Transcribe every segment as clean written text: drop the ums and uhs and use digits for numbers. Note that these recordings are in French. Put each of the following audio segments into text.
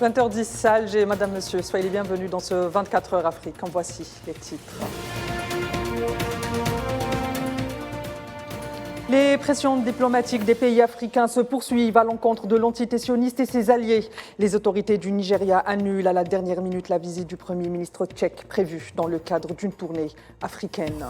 20h10 à Alger, Madame, Monsieur, soyez les bienvenus dans ce 24 heures Afrique. En voici les titres. Les pressions diplomatiques des pays africains se poursuivent à l'encontre de l'entité sioniste et ses alliés. Les autorités du Nigeria annulent à la dernière minute la visite du Premier ministre tchèque prévue dans le cadre d'une tournée africaine.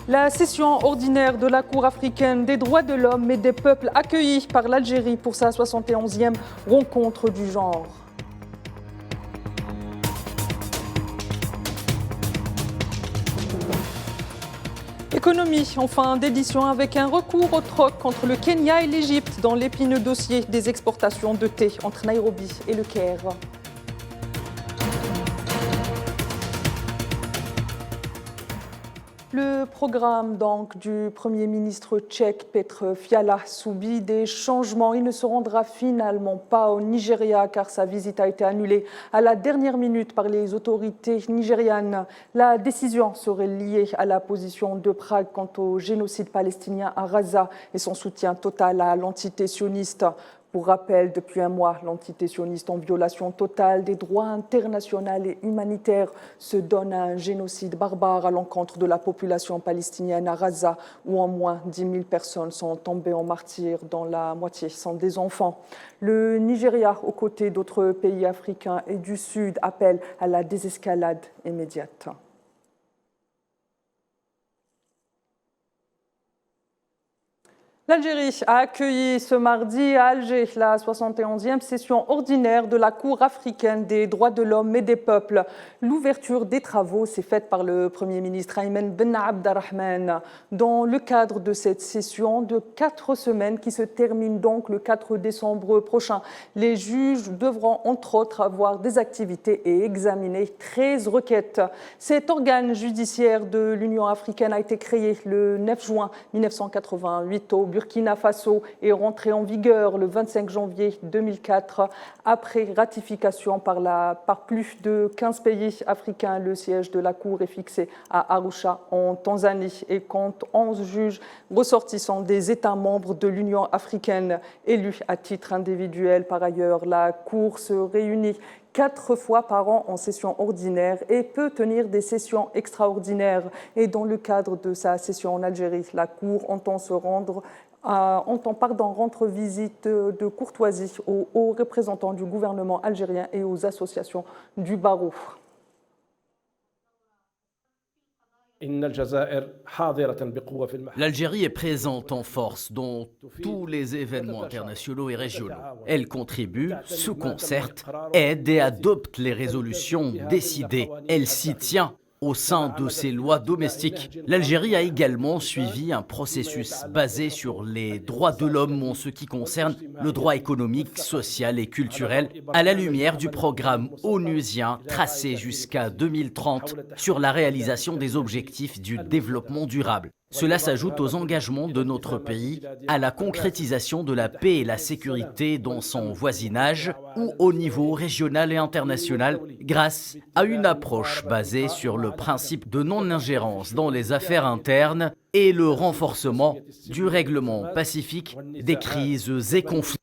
La session ordinaire de la Cour africaine des droits de l'homme et des peuples accueillie par l'Algérie pour sa 71e rencontre du genre. Économie, en fin d'édition avec un recours au troc contre le Kenya et l'Égypte dans l'épineux dossier des exportations de thé entre Nairobi et le Caire. Le programme donc du Premier ministre tchèque Petr Fiala subit des changements. Il ne se rendra finalement pas au Nigeria car sa visite a été annulée à la dernière minute par les autorités nigérianes. La décision serait liée à la position de Prague quant au génocide palestinien à Gaza et son soutien total à l'entité sioniste. Pour rappel, depuis un mois, l'entité sioniste, en violation totale des droits internationaux et humanitaires, se donne à un génocide barbare à l'encontre de la population palestinienne à Gaza, où au moins 10 000 personnes sont tombées en martyrs, dont la moitié sont des enfants. Le Nigeria, aux côtés d'autres pays africains et du Sud, appelle à la désescalade immédiate. L'Algérie a accueilli ce mardi à Alger la 71e session ordinaire de la Cour africaine des droits de l'homme et des peuples. L'ouverture des travaux s'est faite par le Premier ministre Ayman Ben Abdelrahman dans le cadre de cette session de 4 semaines qui se termine donc le 4 décembre prochain. Les juges devront entre autres avoir des activités et examiner 13 requêtes. Cet organe judiciaire de l'Union africaine a été créé le 9 juin 1988 au Burkina Faso est rentré en vigueur le 25 janvier 2004 après ratification par plus de 15 pays africains. Le siège de la Cour est fixé à Arusha en Tanzanie et compte 11 juges ressortissants des États membres de l'Union africaine élus à titre individuel. Par ailleurs, la Cour se réunit 4 fois par an en session ordinaire et peut tenir des sessions extraordinaires. Et dans le cadre de sa session en Algérie, la Cour entend rendre visite de courtoisie aux hauts représentants du gouvernement algérien et aux associations du barreau. L'Algérie est présente en force dans tous les événements internationaux et régionaux. Elle contribue, se concerte, aide et adopte les résolutions décidées. Elle s'y tient au sein de ses lois domestiques. L'Algérie a également suivi un processus basé sur les droits de l'homme en ce qui concerne le droit économique, social et culturel, à la lumière du programme onusien tracé jusqu'à 2030 sur la réalisation des objectifs du développement durable. Cela s'ajoute aux engagements de notre pays à la concrétisation de la paix et la sécurité dans son voisinage ou au niveau régional et international grâce à une approche basée sur le principe de non-ingérence dans les affaires internes et le renforcement du règlement pacifique des crises et conflits.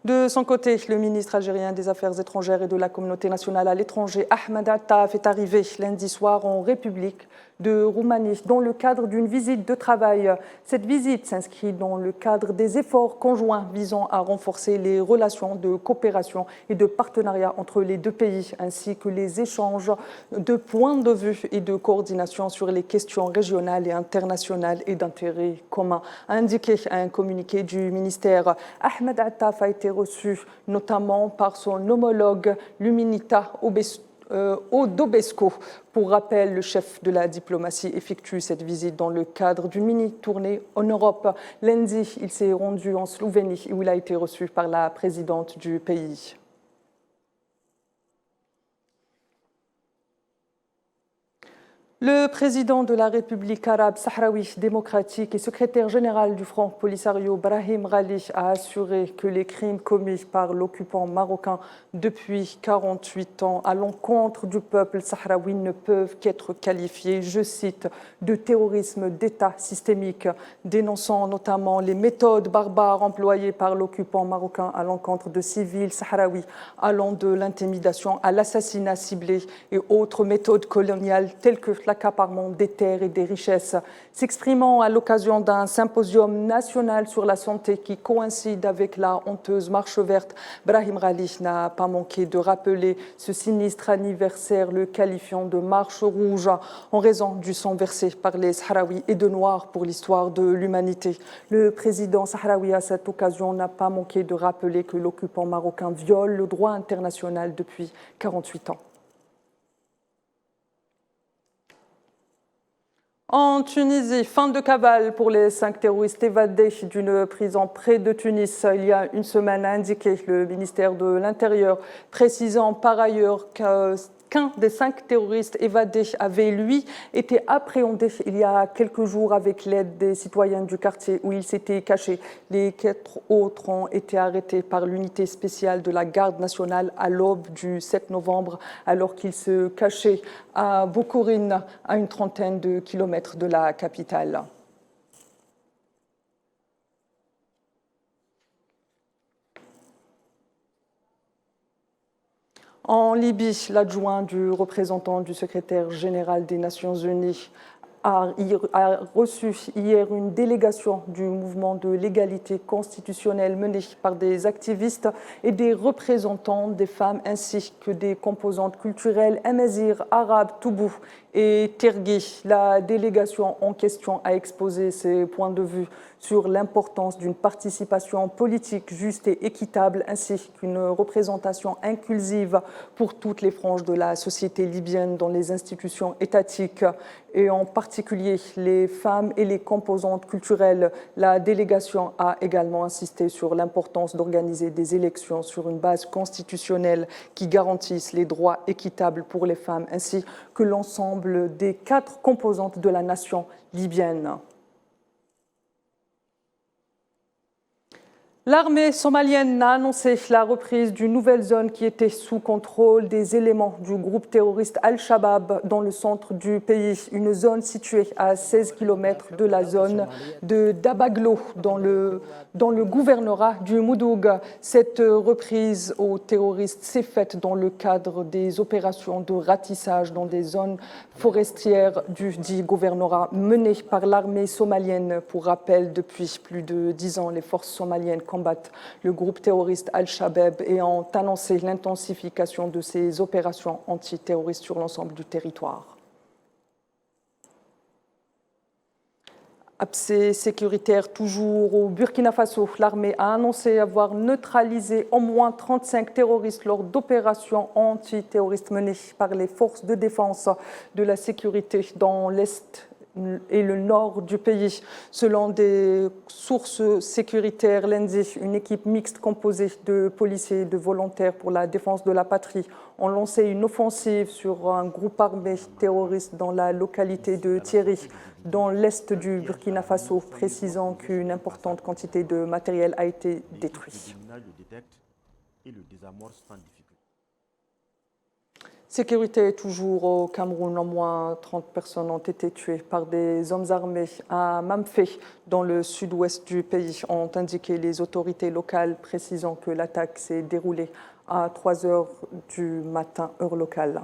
De son côté, le ministre algérien des Affaires étrangères et de la communauté nationale à l'étranger, Ahmed Attaf, est arrivé lundi soir en République de Roumanie dans le cadre d'une visite de travail. Cette visite s'inscrit dans le cadre des efforts conjoints visant à renforcer les relations de coopération et de partenariat entre les deux pays, ainsi que les échanges de points de vue et de coordination sur les questions régionales et internationales et d'intérêt commun, a indiqué un communiqué du ministère. Ahmed Attaf a été reçu notamment par son homologue Luminita Odobesco. Pour rappel, le chef de la diplomatie effectue cette visite dans le cadre d'une mini-tournée en Europe. Lundi, il s'est rendu en Slovénie où il a été reçu par la présidente du pays. Le président de la République arabe sahraoui démocratique et secrétaire général du Front Polisario, Brahim Ghali, a assuré que les crimes commis par l'occupant marocain depuis 48 ans à l'encontre du peuple sahraoui ne peuvent qu'être qualifiés, je cite, de terrorisme d'État systémique, dénonçant notamment les méthodes barbares employées par l'occupant marocain à l'encontre de civils sahraouis, allant de l'intimidation à l'assassinat ciblé et autres méthodes coloniales telles que l'accaparement des terres et des richesses. S'exprimant à l'occasion d'un symposium national sur la santé qui coïncide avec la honteuse marche verte, Brahim Ghali n'a pas manqué de rappeler ce sinistre anniversaire, le qualifiant de marche rouge en raison du sang versé par les Sahraouis et de noir pour l'histoire de l'humanité. Le président sahraoui à cette occasion n'a pas manqué de rappeler que l'occupant marocain viole le droit international depuis 48 ans. En Tunisie, fin de cavale pour les 5 terroristes évadés d'une prison près de Tunis il y a une semaine, a indiqué le ministère de l'Intérieur, précisant par ailleurs qu'un des 5 terroristes évadés avait, lui, été appréhendé il y a quelques jours avec l'aide des citoyens du quartier où il s'était caché. Les 4 autres ont été arrêtés par l'unité spéciale de la garde nationale à l'aube du 7 novembre, alors qu'ils se cachaient à Bokourine, à une trentaine de kilomètres de la capitale. En Libye, l'adjoint du représentant du secrétaire général des Nations Unies a reçu hier une délégation du mouvement de l'égalité constitutionnelle menée par des activistes et des représentants des femmes ainsi que des composantes culturelles amazighes, arabes, toubou et terghi. La délégation en question a exposé ses points de vue sur l'importance d'une participation politique juste et équitable ainsi qu'une représentation inclusive pour toutes les franges de la société libyenne dans les institutions étatiques et en particulier les femmes et les composantes culturelles. La délégation a également insisté sur l'importance d'organiser des élections sur une base constitutionnelle qui garantisse les droits équitables pour les femmes ainsi que l'ensemble des 4 composantes de la nation libyenne. L'armée somalienne a annoncé la reprise d'une nouvelle zone qui était sous contrôle des éléments du groupe terroriste Al-Shabaab dans le centre du pays, une zone située à 16 km de la zone de Dabaglo dans le gouvernorat du Moudoug. Cette reprise aux terroristes s'est faite dans le cadre des opérations de ratissage dans des zones forestières du dit gouvernorat menées par l'armée somalienne. Pour rappel, depuis plus de 10 ans, les forces somaliennes combattent le groupe terroriste Al-Shabaab et ont annoncé l'intensification de ces opérations antiterroristes sur l'ensemble du territoire. Abcès sécuritaire toujours au Burkina Faso. L'armée a annoncé avoir neutralisé au moins 35 terroristes lors d'opérations antiterroristes menées par les forces de défense de la sécurité dans l'Est et le nord du pays. Selon des sources sécuritaires lundi, une équipe mixte composée de policiers et de volontaires pour la défense de la patrie ont lancé une offensive sur un groupe armé terroriste dans la localité de Thierry, dans l'est du Burkina Faso, précisant qu'une importante quantité de matériel a été détruit. Sécurité toujours au Cameroun, au moins 30 personnes ont été tuées par des hommes armés à Mamfé, dans le sud-ouest du pays, ont indiqué les autorités locales, précisant que l'attaque s'est déroulée à 3 heures du matin, heure locale.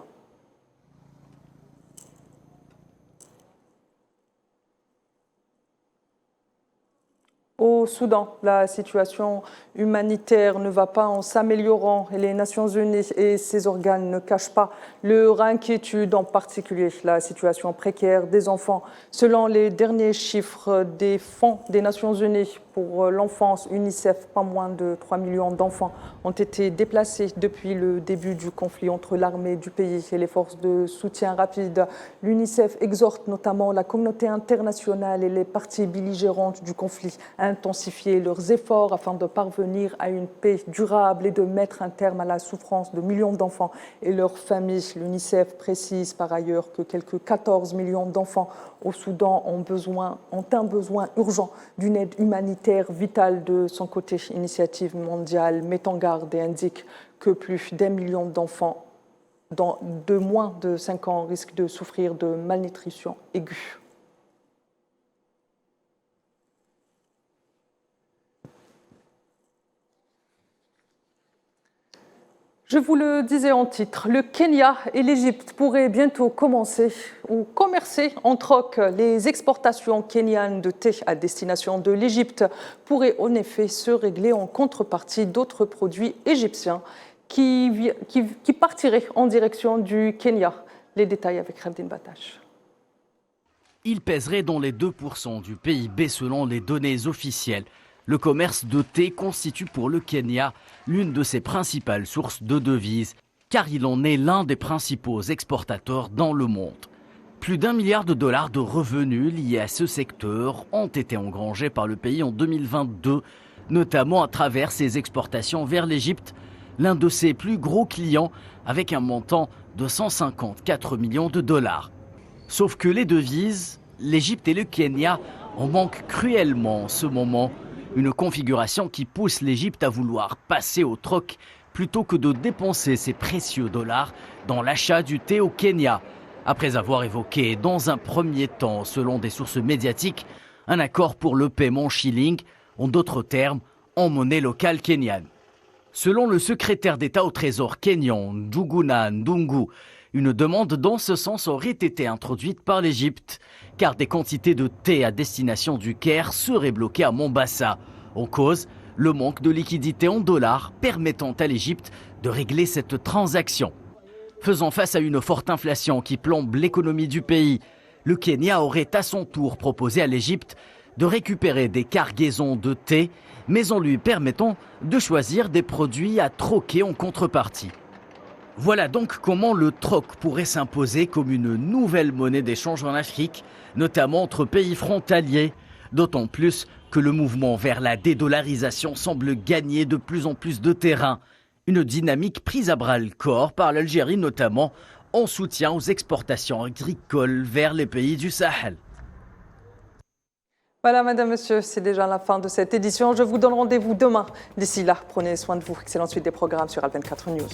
Au Soudan, la situation humanitaire ne va pas en s'améliorant et les Nations Unies et ses organes ne cachent pas leur inquiétude, en particulier la situation précaire des enfants. Selon les derniers chiffres des fonds des Nations Unies pour l'enfance, UNICEF, pas moins de 3 millions d'enfants ont été déplacés depuis le début du conflit entre l'armée du pays et les forces de soutien rapide. L'UNICEF exhorte notamment la communauté internationale et les parties belligérantes du conflit à intensifier d'intensifier leurs efforts afin de parvenir à une paix durable et de mettre un terme à la souffrance de millions d'enfants et leurs familles. L'UNICEF précise par ailleurs que quelques 14 millions d'enfants au Soudan ont un besoin urgent d'une aide humanitaire vitale. De son côté, Initiative mondiale met en garde et indique que plus d'1 million d'enfants de moins de 5 ans risquent de souffrir de malnutrition aiguë. Je vous le disais en titre, le Kenya et l'Égypte pourraient bientôt commencer ou commercer en troc. Les exportations kenyanes de thé à destination de l'Égypte pourraient en effet se régler en contrepartie d'autres produits égyptiens qui partiraient en direction du Kenya. Les détails avec Khaldin Batache. Il pèserait dans les 2% du PIB selon les données officielles. Le commerce de thé constitue pour le Kenya l'une de ses principales sources de devises, car il en est l'un des principaux exportateurs dans le monde. Plus d'1 milliard de dollars de revenus liés à ce secteur ont été engrangés par le pays en 2022, notamment à travers ses exportations vers l'Égypte, l'un de ses plus gros clients, avec un montant de 154 millions de dollars. Sauf que les devises, l'Égypte et le Kenya en manquent cruellement en ce moment. Une configuration qui pousse l'Égypte à vouloir passer au troc plutôt que de dépenser ses précieux dollars dans l'achat du thé au Kenya. Après avoir évoqué dans un premier temps, selon des sources médiatiques, un accord pour le paiement shilling, en d'autres termes, en monnaie locale kenyane. Selon le secrétaire d'État au Trésor kényan, Njuguna Ndungu, une demande dans ce sens aurait été introduite par l'Égypte, car des quantités de thé à destination du Caire seraient bloquées à Mombasa. En cause, le manque de liquidités en dollars permettant à l'Égypte de régler cette transaction. Faisant face à une forte inflation qui plombe l'économie du pays, le Kenya aurait à son tour proposé à l'Égypte de récupérer des cargaisons de thé, mais en lui permettant de choisir des produits à troquer en contrepartie. Voilà donc comment le troc pourrait s'imposer comme une nouvelle monnaie d'échange en Afrique, notamment entre pays frontaliers, d'autant plus que le mouvement vers la dédollarisation semble gagner de plus en plus de terrain. Une dynamique prise à bras-le-corps par l'Algérie notamment, en soutien aux exportations agricoles vers les pays du Sahel. Voilà, madame, monsieur, c'est déjà la fin de cette édition. Je vous donne rendez-vous demain. D'ici là, prenez soin de vous. Excellente suite des programmes sur Al 24 News.